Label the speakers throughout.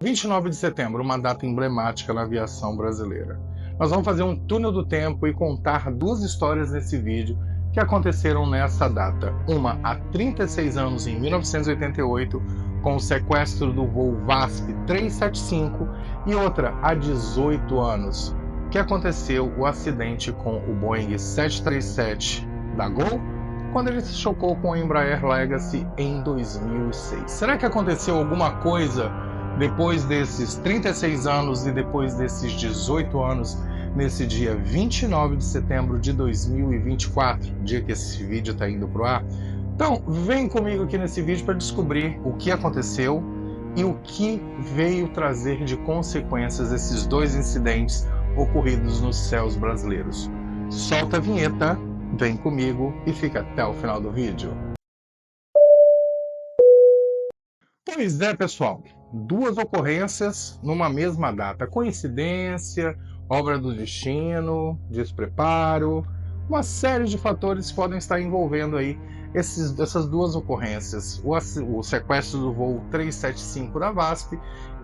Speaker 1: 29 de setembro, uma data emblemática na aviação brasileira. Nós vamos fazer um túnel do tempo e contar duas histórias nesse vídeo que aconteceram nessa data. Uma há 36 anos, em 1988, com o sequestro do voo VASP 375, e outra há 18 anos, que aconteceu o acidente com o Boeing 737 da Gol, quando ele se chocou com a Embraer Legacy em 2006. Será que aconteceu alguma coisa depois desses 36 anos e depois desses 18 anos, nesse dia 29 de setembro de 2024, dia que esse vídeo está indo para o ar? Então, vem comigo aqui nesse vídeo para descobrir o que aconteceu e o que veio trazer de consequências esses dois incidentes ocorridos nos céus brasileiros. Solta a vinheta, vem comigo e fica até o final do vídeo. Pois é, pessoal, duas ocorrências numa mesma data. Coincidência, obra do destino, despreparo, uma série de fatores podem estar envolvendo aí essas duas ocorrências. O sequestro do voo 375 da VASP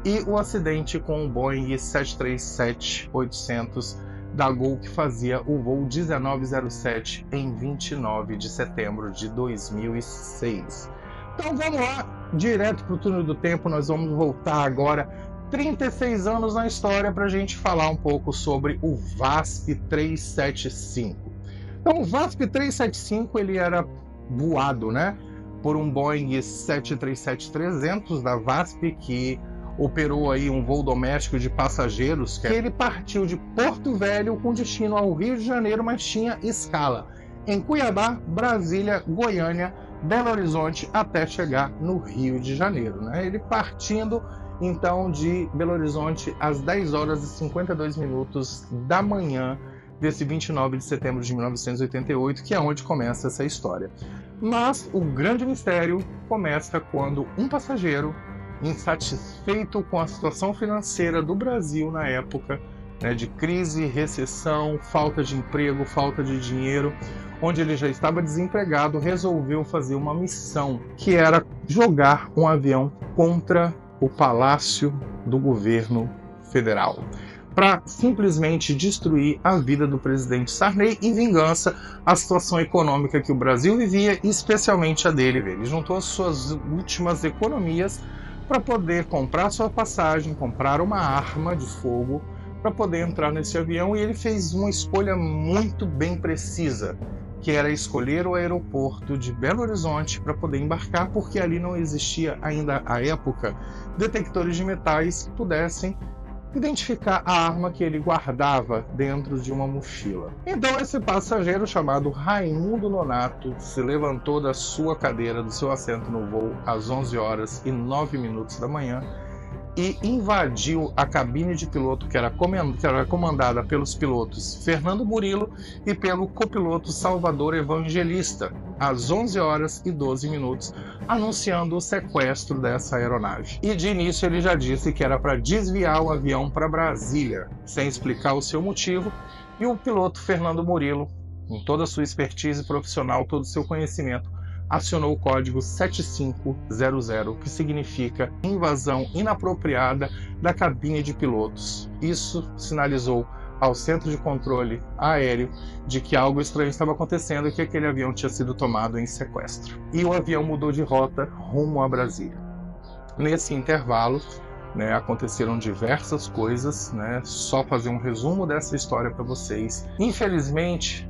Speaker 1: e o acidente com o Boeing 737-800 da Gol, que fazia o voo 1907 em 29 de setembro de 2006. Então vamos lá, direto para o túnel do tempo. Nós vamos voltar agora 36 anos na história para a gente falar um pouco sobre o VASP 375. Então o VASP 375 ele era voado, né, por um Boeing 737-300 da VASP, que operou aí um voo doméstico de passageiros. Ele partiu de Porto Velho com destino ao Rio de Janeiro, mas tinha escala em Cuiabá, Brasília, Goiânia, Belo Horizonte, até chegar no Rio de Janeiro, né? Ele partindo então de Belo Horizonte às 10 horas e 52 minutos da manhã desse 29 de setembro de 1988, que é onde começa essa história. Mas o grande mistério começa quando um passageiro, insatisfeito com a situação financeira do Brasil na época, né, de crise, recessão, falta de emprego, falta de dinheiro, onde ele já estava desempregado, resolveu fazer uma missão, que era jogar um avião contra o Palácio do Governo Federal, para simplesmente destruir a vida do presidente Sarney, em vingança à situação econômica que o Brasil vivia, especialmente a dele. Ele juntou as suas últimas economias para poder comprar sua passagem, comprar uma arma de fogo para poder entrar nesse avião, e ele fez uma escolha muito bem precisa, que era escolher o aeroporto de Belo Horizonte para poder embarcar, porque ali não existia ainda à época detectores de metais que pudessem identificar a arma que ele guardava dentro de uma mochila. Então esse passageiro, chamado Raimundo Nonato, se levantou da sua cadeira, do seu assento no voo, às 11 horas e 9 minutos da manhã, e invadiu a cabine de piloto, que era comandada pelos pilotos Fernando Murilo e pelo copiloto Salvador Evangelista, às 11 horas e 12 minutos, anunciando o sequestro dessa aeronave. E de início ele já disse que era para desviar o avião para Brasília, sem explicar o seu motivo, e o piloto Fernando Murilo, com toda a sua expertise profissional, todo o seu conhecimento, acionou o código 7500, que significa invasão inapropriada da cabine de pilotos. Isso sinalizou ao centro de controle aéreo de que algo estranho estava acontecendo e que aquele avião tinha sido tomado em sequestro. E o avião mudou de rota rumo a Brasília. Nesse intervalo, aconteceram diversas coisas, só fazer um resumo dessa história para vocês. Infelizmente,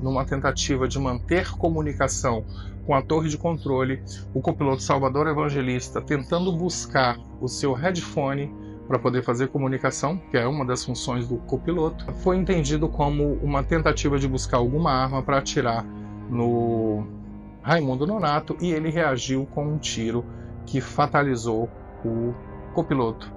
Speaker 1: numa tentativa de manter comunicação com a torre de controle, o copiloto Salvador Evangelista, tentando buscar o seu headphone para poder fazer comunicação, que é uma das funções do copiloto, foi entendido como uma tentativa de buscar alguma arma para atirar no Raimundo Nonato, e ele reagiu com um tiro que fatalizou o copiloto,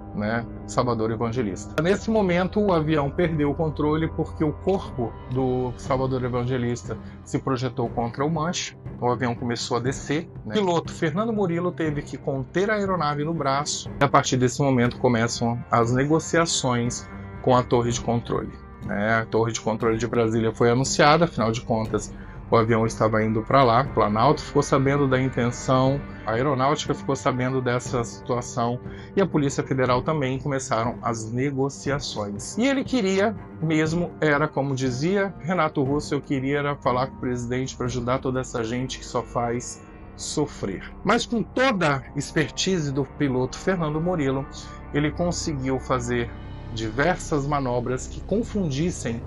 Speaker 1: Salvador Evangelista. Nesse momento o avião perdeu o controle porque o corpo do Salvador Evangelista se projetou contra o manche. O avião começou a descer, O piloto Fernando Murilo teve que conter a aeronave no braço, e a partir desse momento começam as negociações com a torre de controle. A torre de controle de Brasília foi anunciada, afinal de contas o avião estava indo para lá. O Planalto ficou sabendo da intenção, a aeronáutica ficou sabendo dessa situação e a Polícia Federal também começaram as negociações. E ele queria mesmo, era como dizia Renato Russo, eu queria era falar com o presidente para ajudar toda essa gente que só faz sofrer. Mas com toda a expertise do piloto Fernando Murilo, ele conseguiu fazer diversas manobras que confundissem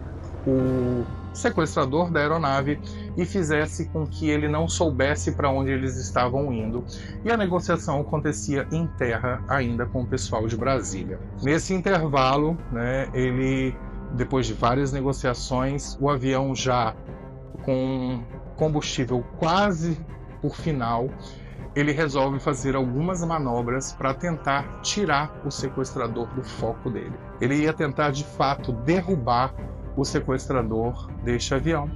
Speaker 1: o sequestrador da aeronave e fizesse com que ele não soubesse para onde eles estavam indo. E a negociação acontecia em terra ainda com o pessoal de Brasília. Nesse intervalo, ele, depois de várias negociações, o avião já com combustível quase por final, ele resolve fazer algumas manobras para tentar tirar o sequestrador do foco dele. Ele ia tentar de fato derrubar o sequestrador deste avião.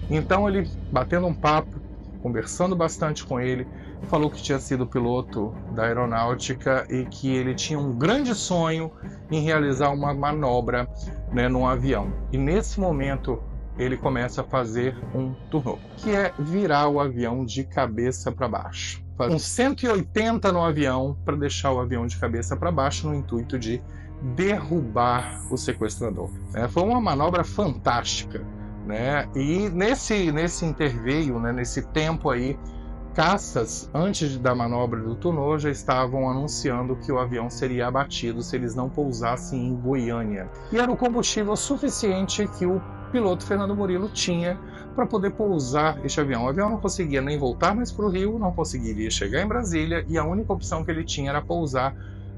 Speaker 1: Então ele, batendo um papo, conversando bastante com ele, falou que tinha sido piloto da aeronáutica e que ele tinha um grande sonho em realizar uma manobra num avião. E nesse momento ele começa a fazer um turno, que é virar o avião de cabeça para baixo. Faz um 180 no avião para deixar o avião de cabeça para baixo no intuito de derrubar o sequestrador. Foi uma manobra fantástica, E nesse interveio, nesse tempo aí, caças, antes da manobra do Tunô, já estavam anunciando que o avião seria abatido se eles não pousassem em Goiânia. E era o combustível suficiente que o piloto Fernando Murilo tinha para poder pousar este avião. O avião não conseguia nem voltar mais para o Rio, não conseguiria chegar em Brasília, e a única opção que ele tinha era pousar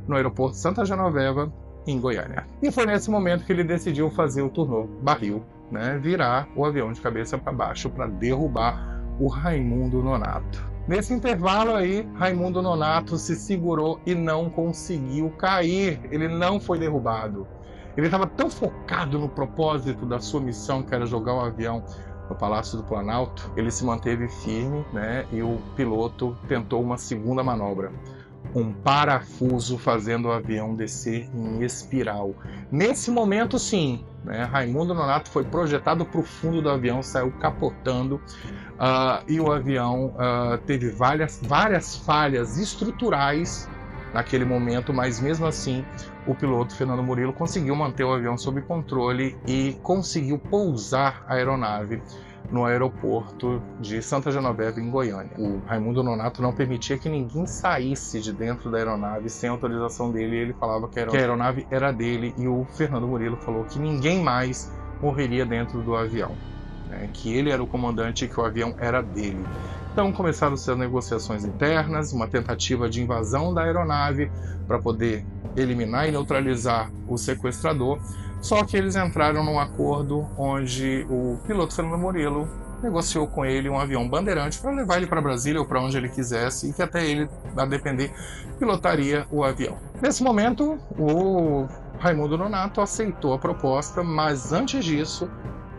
Speaker 1: no aeroporto Santa Genoveva, em Goiânia. E foi nesse momento que ele decidiu fazer o turno barril, virar o avião de cabeça para baixo para derrubar o Raimundo Nonato. Nesse intervalo aí, Raimundo Nonato se segurou e não conseguiu cair. Ele não foi derrubado. Ele estava tão focado no propósito da sua missão, que era jogar o avião no Palácio do Planalto, ele se manteve firme, e o piloto tentou uma segunda manobra. Um parafuso fazendo o avião descer em espiral. Nesse momento, sim, Raimundo Nonato foi projetado para o fundo do avião, saiu capotando, e o avião teve várias falhas estruturais naquele momento, mas mesmo assim o piloto Fernando Murilo conseguiu manter o avião sob controle e conseguiu pousar a aeronave no aeroporto de Santa Genoveva, em Goiânia. O Raimundo Nonato não permitia que ninguém saísse de dentro da aeronave sem autorização dele, e ele falava que a aeronave era dele, e o Fernando Murilo falou que ninguém mais morreria dentro do avião, que ele era o comandante e que o avião era dele. Então começaram-se as negociações internas, uma tentativa de invasão da aeronave para poder eliminar e neutralizar o sequestrador. Só que eles entraram num acordo onde o piloto Fernando Murilo negociou com ele um avião bandeirante para levar ele para Brasília ou para onde ele quisesse, e que até ele, a depender, pilotaria o avião. Nesse momento, o Raimundo Nonato aceitou a proposta, mas antes disso,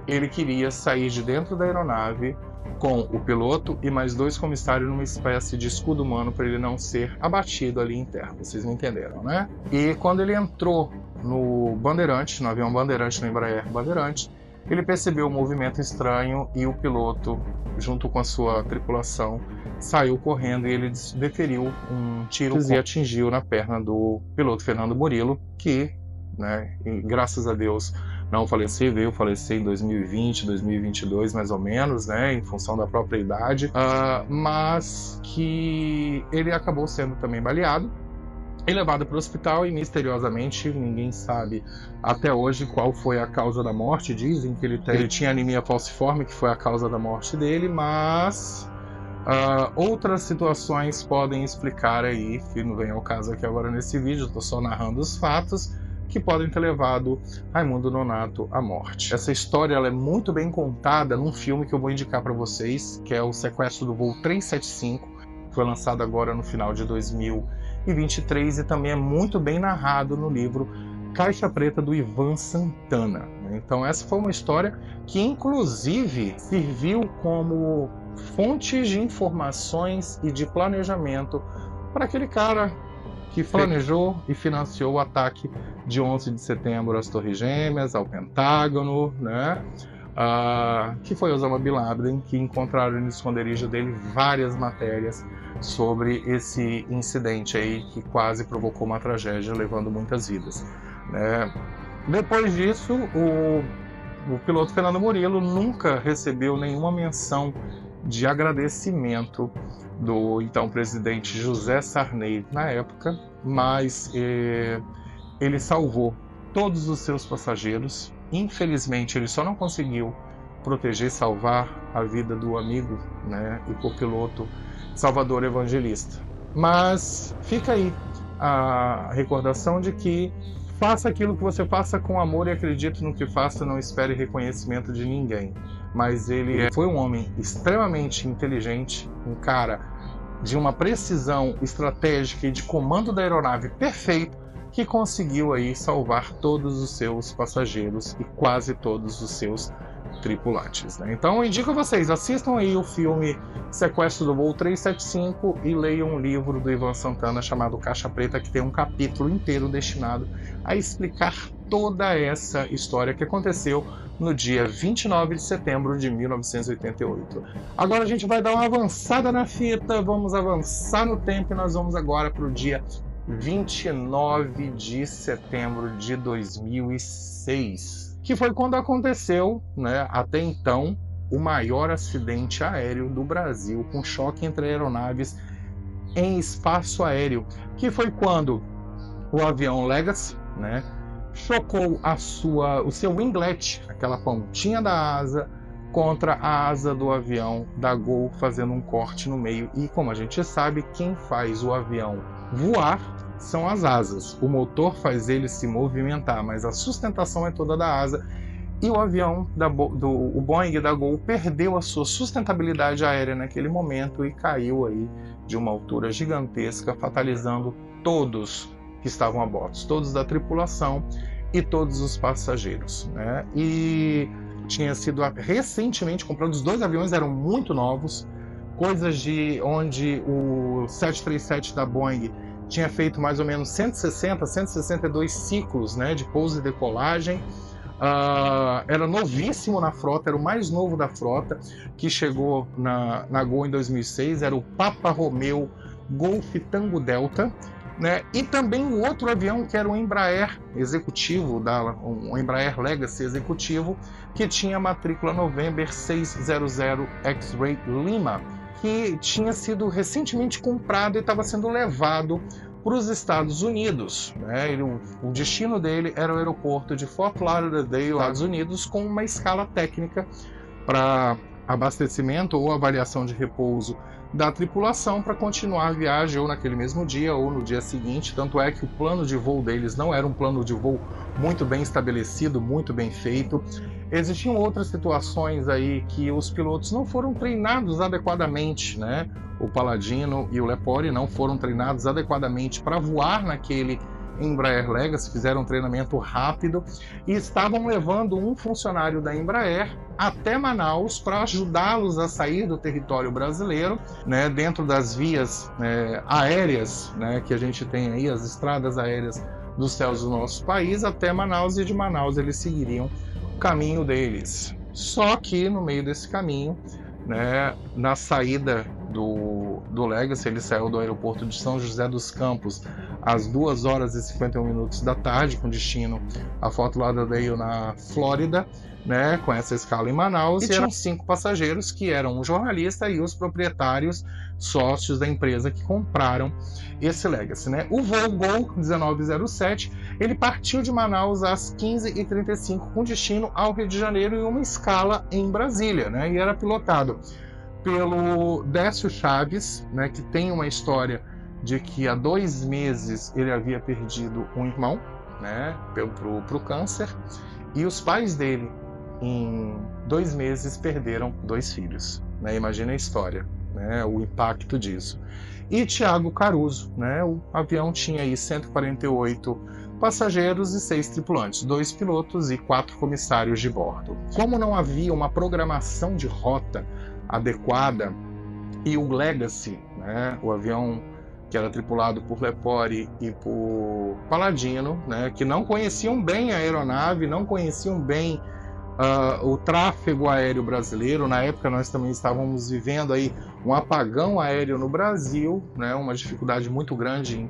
Speaker 1: ele queria sair de dentro da aeronave com o piloto e mais 2 comissários numa espécie de escudo humano para ele não ser abatido ali em terra. Vocês me entenderam, E quando ele entrou no Bandeirante, no avião Bandeirante, no Embraer Bandeirante, ele percebeu um movimento estranho e o piloto, junto com a sua tripulação, saiu correndo e ele deferiu um tiro e atingiu na perna do piloto Fernando Murilo, que, e graças a Deus, não faleceu, veio falecer em 2020, 2022 mais ou menos, em função da própria idade, mas que ele acabou sendo também baleado e levado para o hospital, e misteriosamente ninguém sabe até hoje qual foi a causa da morte. Dizem que ele tinha anemia falciforme, que foi a causa da morte dele, mas outras situações podem explicar aí, que não vem ao caso aqui agora nesse vídeo, estou só narrando os fatos, que podem ter levado Raimundo Nonato à morte. Essa história ela é muito bem contada num filme que eu vou indicar para vocês, que é O Sequestro do Voo 375, que foi lançado agora no final de 2023, e também é muito bem narrado no livro Caixa Preta, do Ivan Santana. Então essa foi uma história que inclusive serviu como fonte de informações e de planejamento para aquele cara que planejou e financiou o ataque de 11 de setembro às Torres Gêmeas, ao Pentágono, que foi Osama Bin Laden, que encontraram no esconderijo dele várias matérias sobre esse incidente aí que quase provocou uma tragédia, levando muitas vidas, né? Depois disso, o piloto Fernando Murilo nunca recebeu nenhuma menção de agradecimento do então presidente José Sarney na época, mas ele salvou todos os seus passageiros. Infelizmente, ele só não conseguiu proteger e salvar a vida do amigo, né, e copiloto Salvador Evangelista. Mas fica aí a recordação de que faça aquilo que você faça com amor e acredite no que faça, não espere reconhecimento de ninguém. Mas ele foi um homem extremamente inteligente, um cara de uma precisão estratégica e de comando da aeronave perfeito, que conseguiu aí salvar todos os seus passageiros e quase todos os seus tripulantes, né? Então eu indico a vocês, assistam aí o filme Sequestro do Voo 375 e leiam um livro do Ivan Santana chamado Caixa Preta, que tem um capítulo inteiro destinado a explicar toda essa história que aconteceu no dia 29 de setembro de 1988. Agora a gente vai dar uma avançada na fita, vamos avançar no tempo e nós vamos agora para o dia 29 de setembro de 2006, que foi quando aconteceu, né, até então, o maior acidente aéreo do Brasil, com choque entre aeronaves em espaço aéreo, que foi quando o avião Legacy, né, chocou o seu winglet, aquela pontinha da asa, contra a asa do avião da Gol, fazendo um corte no meio. E como a gente sabe, quem faz o avião voar são as asas. O motor faz ele se movimentar, mas a sustentação é toda da asa. E o avião, o Boeing da Gol, perdeu a sua sustentabilidade aérea naquele momento e caiu aí de uma altura gigantesca, fatalizando todos que estavam a bordo, todos da tripulação e todos os passageiros, né? E tinha sido recentemente comprado, os dois aviões eram muito novos, coisas de onde o 737 da Boeing tinha feito mais ou menos 162 ciclos, né, de pouso e decolagem. Era novíssimo na frota, era o mais novo da frota, que chegou na Gol em 2006, era o Papa Romeo Golf Tango Delta, né? E também o outro avião, que era o Embraer executivo, um Embraer Legacy executivo, que tinha a matrícula November 600 X-Ray Lima, que tinha sido recentemente comprado e estava sendo levado para os Estados Unidos, né? O destino dele era o aeroporto de Fort Lauderdale, Estados Unidos, com uma escala técnica para abastecimento ou avaliação de repouso da tripulação para continuar a viagem ou naquele mesmo dia ou no dia seguinte. Tanto é que o plano de voo deles não era um plano de voo muito bem estabelecido, muito bem feito. Existiam outras situações aí que os pilotos não foram treinados adequadamente, né? O Paladino e o Lepore não foram treinados adequadamente para voar naquele Embraer Legacy, fizeram um treinamento rápido e estavam levando um funcionário da Embraer até Manaus para ajudá-los a sair do território brasileiro, né, dentro das vias aéreas, né, que a gente tem aí, as estradas aéreas dos céus do nosso país, até Manaus, e de Manaus eles seguiriam o caminho deles. Só que no meio desse caminho, né, na saída do Legacy, ele saiu do aeroporto de São José dos Campos às 2h51 da tarde, com destino a Fort Lauderdale, na Flórida, né, com essa escala em Manaus, e tinham 5 passageiros, que eram um jornalista e os proprietários, sócios da empresa que compraram esse Legacy, né? O voo Gol 1907, ele partiu de Manaus às 15h35 com destino ao Rio de Janeiro em uma escala em Brasília, né? E era pilotado pelo Décio Chaves, né, que tem uma história de que há 2 meses ele havia perdido um irmão, né, pro câncer, e os pais dele, em 2 meses, perderam 2 filhos, né? Imagina a história, né, o impacto disso. E Thiago Caruso, né, o avião tinha aí 148 passageiros e 6 tripulantes, 2 pilotos e 4 comissários de bordo. Como não havia uma programação de rota adequada, e o Legacy, né, o avião que era tripulado por Lepore e por Paladino, né, que não conheciam bem a aeronave, não conheciam bem o tráfego aéreo brasileiro. Na época nós também estávamos vivendo aí um apagão aéreo no Brasil, né, uma dificuldade muito grande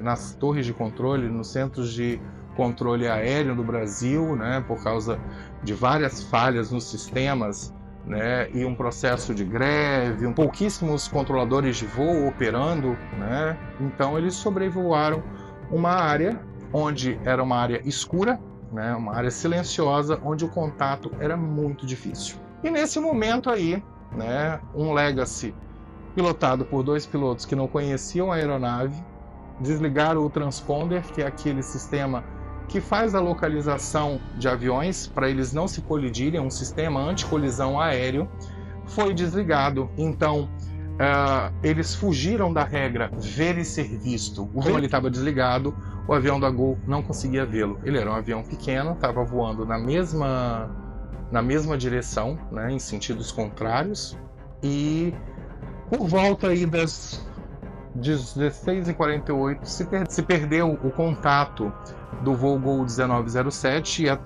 Speaker 1: nas torres de controle, nos centros de controle aéreo do Brasil, né, por causa de várias falhas nos sistemas, né, e um processo de greve, pouquíssimos controladores de voo operando, né. Então eles sobrevoaram uma área onde era uma área escura, né, uma área silenciosa, onde o contato era muito difícil. E nesse momento aí, né, um Legacy pilotado por 2 pilotos que não conheciam a aeronave, desligaram o transponder, que é aquele sistema que faz a localização de aviões para eles não se colidirem, um sistema anti-colisão aéreo, foi desligado. Então eles fugiram da regra ver e ser visto. Como ele estava desligado, o avião da Gol não conseguia vê-lo. Ele era um avião pequeno, estava voando na mesma direção, né, em sentidos contrários, e por volta aí das 16h48 se perdeu o contato do voo Gol 1907, e a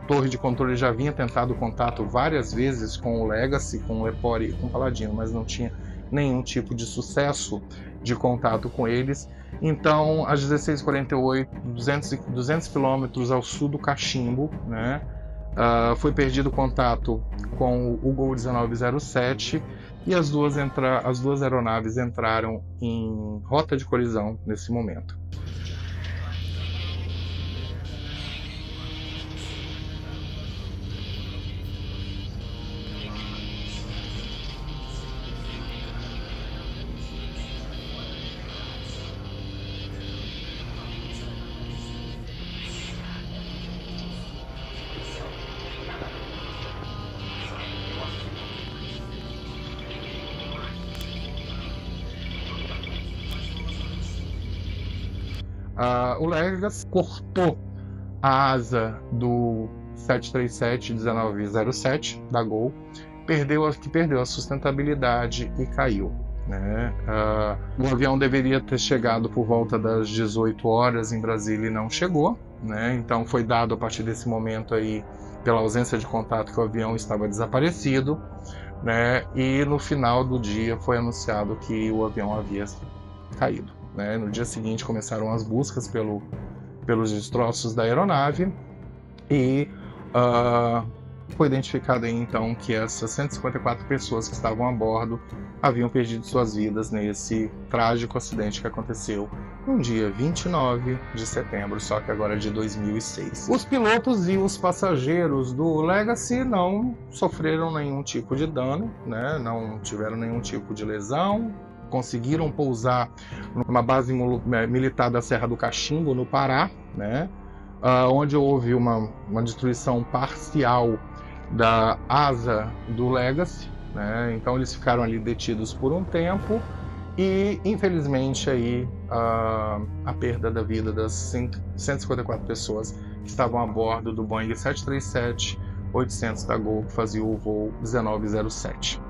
Speaker 1: torre de controle já vinha tentado contato várias vezes com o Legacy, com o Lepore e com o Paladino, mas não tinha nenhum tipo de sucesso de contato com eles. Então, às 16h48, 200 km ao sul do Cachimbo, né, foi perdido contato com o Gol 1907, e as duas aeronaves entraram em rota de colisão nesse momento. O Legacy cortou a asa do 737-1907 da Gol, perdeu a sustentabilidade e caiu, né? O avião deveria ter chegado por volta das 18 horas em Brasília e não chegou, né? Então foi dado a partir desse momento aí, pela ausência de contato, que o avião estava desaparecido, né? E no final do dia foi anunciado que o avião havia caído, né? No dia seguinte começaram as buscas pelos destroços da aeronave, e foi identificado aí, então, que essas 154 pessoas que estavam a bordo haviam perdido suas vidas nesse trágico acidente que aconteceu no dia 29 de setembro, só que agora de 2006. Os pilotos e os passageiros do Legacy não sofreram nenhum tipo de dano, né? Não tiveram nenhum tipo de lesão, conseguiram pousar numa base militar da Serra do Cachimbo, no Pará, né? Onde houve uma destruição parcial da asa do Legacy, né? Então eles ficaram ali detidos por um tempo, e infelizmente aí a perda da vida das 154 pessoas que estavam a bordo do Boeing 737-800 da Gol, que fazia o voo 1907.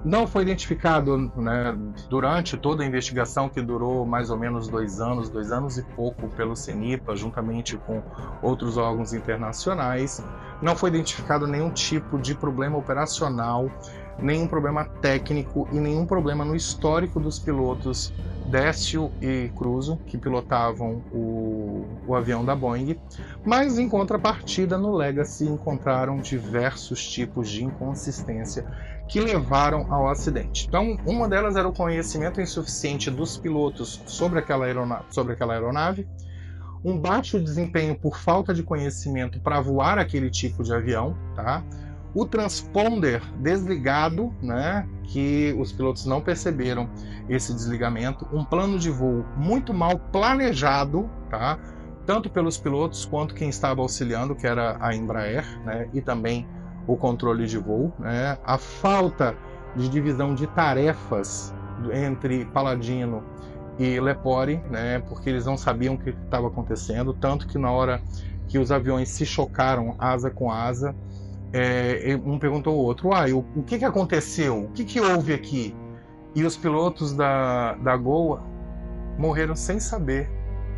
Speaker 1: Não foi identificado, né, durante toda a investigação, que durou mais ou menos 2 anos e pouco, pelo CENIPA, juntamente com outros órgãos internacionais. Não foi identificado nenhum tipo de problema operacional, nenhum problema técnico e nenhum problema no histórico dos pilotos Décio e Cruzo, que pilotavam o avião da Boeing. Mas, em contrapartida, no Legacy encontraram diversos tipos de inconsistência que levaram ao acidente. Então, uma delas era o conhecimento insuficiente dos pilotos sobre aquela aeronave, um baixo desempenho por falta de conhecimento para voar aquele tipo de avião, tá? O transponder desligado, né, que os pilotos não perceberam esse desligamento, um plano de voo muito mal planejado, tá? Tanto pelos pilotos quanto quem estava auxiliando, que era a Embraer, né, e também o controle de voo, né? A falta de divisão de tarefas entre Paladino e Lepore, né, porque eles não sabiam o que estava acontecendo, tanto que na hora que os aviões se chocaram asa com asa, um perguntou ao outro: o que aconteceu? O que houve aqui? E os pilotos da Gol morreram sem saber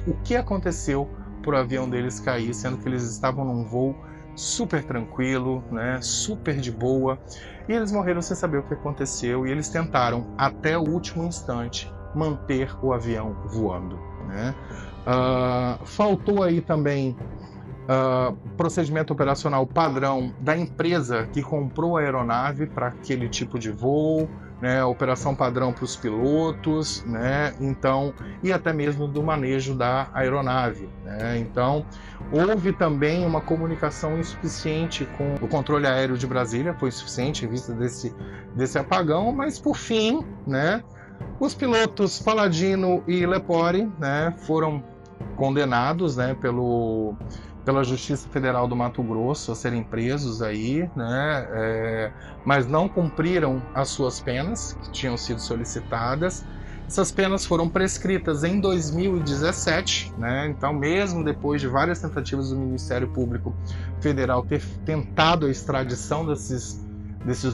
Speaker 1: o que aconteceu para o avião deles cair, sendo que eles estavam num voo super tranquilo, né, super de boa, e eles morreram sem saber o que aconteceu, e eles tentaram até o último instante manter o avião voando, né? Faltou aí também procedimento operacional padrão da empresa que comprou a aeronave para aquele tipo de voo, né, operação padrão para os pilotos, né, então, e até mesmo do manejo da aeronave, né, então houve também uma comunicação insuficiente com o controle aéreo de Brasília, foi insuficiente em vista desse apagão, mas por fim, né, os pilotos Palladino e Lepori, né, foram condenados, né, pela Justiça Federal do Mato Grosso a serem presos aí, né, mas não cumpriram as suas penas que tinham sido solicitadas. Essas penas foram prescritas em 2017, né, então mesmo depois de várias tentativas do Ministério Público Federal ter tentado a extradição desses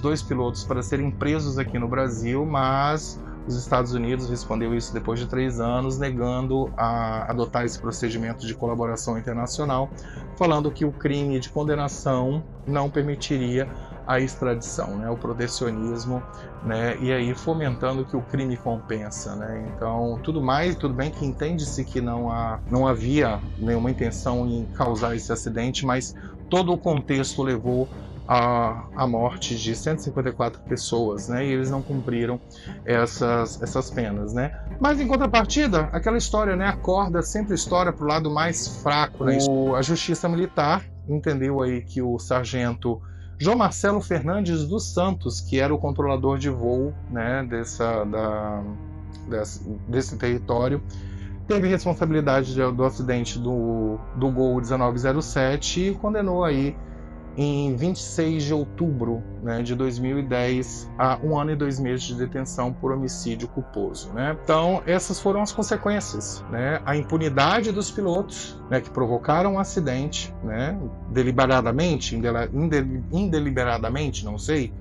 Speaker 1: dois pilotos para serem presos aqui no Brasil, mas os Estados Unidos respondeu isso depois de 3 anos, negando a adotar esse procedimento de colaboração internacional, falando que o crime de condenação não permitiria a extradição, né, o protecionismo, né, e aí fomentando que o crime compensa, né. Então, tudo bem que entende-se que não havia nenhuma intenção em causar esse acidente, mas todo o contexto levou a morte de 154 pessoas, né? E eles não cumpriram essas penas, né? Mas em contrapartida, aquela história, né? A corda sempre estoura para o lado mais fraco, né? A Justiça Militar entendeu aí que o sargento João Marcelo Fernandes dos Santos, que era o controlador de voo, né? Desse território, teve responsabilidade do acidente do Gol 1907 e condenou aí em 26 de outubro, né, de 2010 a 1 ano e 2 meses de detenção por homicídio culposo, né? Então essas foram as consequências, né? A impunidade dos pilotos, né, que provocaram um acidente, né, deliberadamente, indeliberadamente, não sei.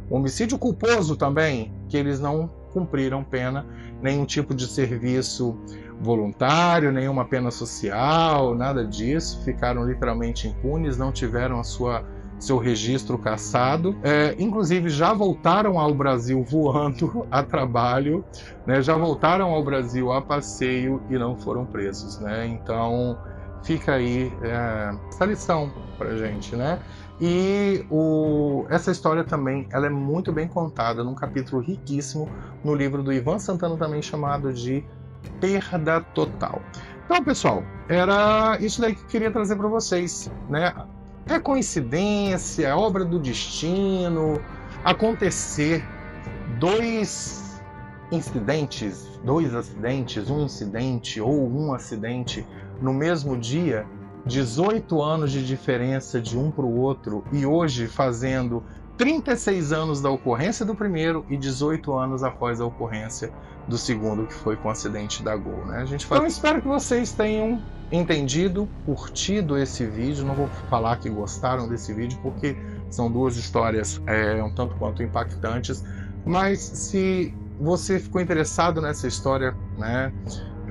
Speaker 1: O homicídio culposo também, que eles não cumpriram pena, nenhum tipo de serviço voluntário, nenhuma pena social, nada disso, ficaram literalmente impunes, não tiveram seu registro cassado, inclusive já voltaram ao Brasil voando a trabalho, né, já voltaram ao Brasil a passeio e não foram presos, né? Então fica aí essa lição pra gente, né? E essa história também ela é muito bem contada num capítulo riquíssimo no livro do Ivan Santana, também chamado de Perda Total. Então, pessoal, era isso daí que eu queria trazer para vocês, né? É coincidência, é obra do destino acontecer dois acidentes, um incidente ou um acidente no mesmo dia, 18 anos de diferença de um para o outro, e hoje fazendo 36 anos da ocorrência do primeiro e 18 anos após a ocorrência do segundo, que foi com o acidente da Gol, né? Então espero que vocês tenham entendido, curtido esse vídeo. Não vou falar que gostaram desse vídeo, porque são duas histórias um tanto quanto impactantes, mas se você ficou interessado nessa história, né,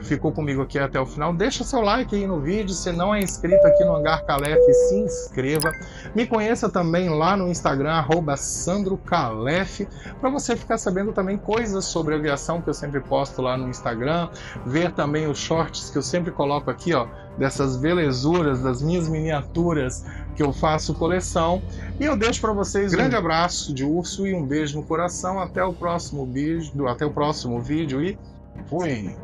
Speaker 1: ficou comigo aqui até o final, deixa seu like aí no vídeo. Se não é inscrito aqui no Hangar Calef, se inscreva. Me conheça também lá no Instagram, @SandroCalef, para você ficar sabendo também coisas sobre aviação que eu sempre posto lá no Instagram, ver também os shorts que eu sempre coloco aqui, ó, dessas belezuras, das minhas miniaturas que eu faço coleção. E eu deixo para vocês um grande abraço de urso e um beijo no coração. Até o próximo vídeo e fui!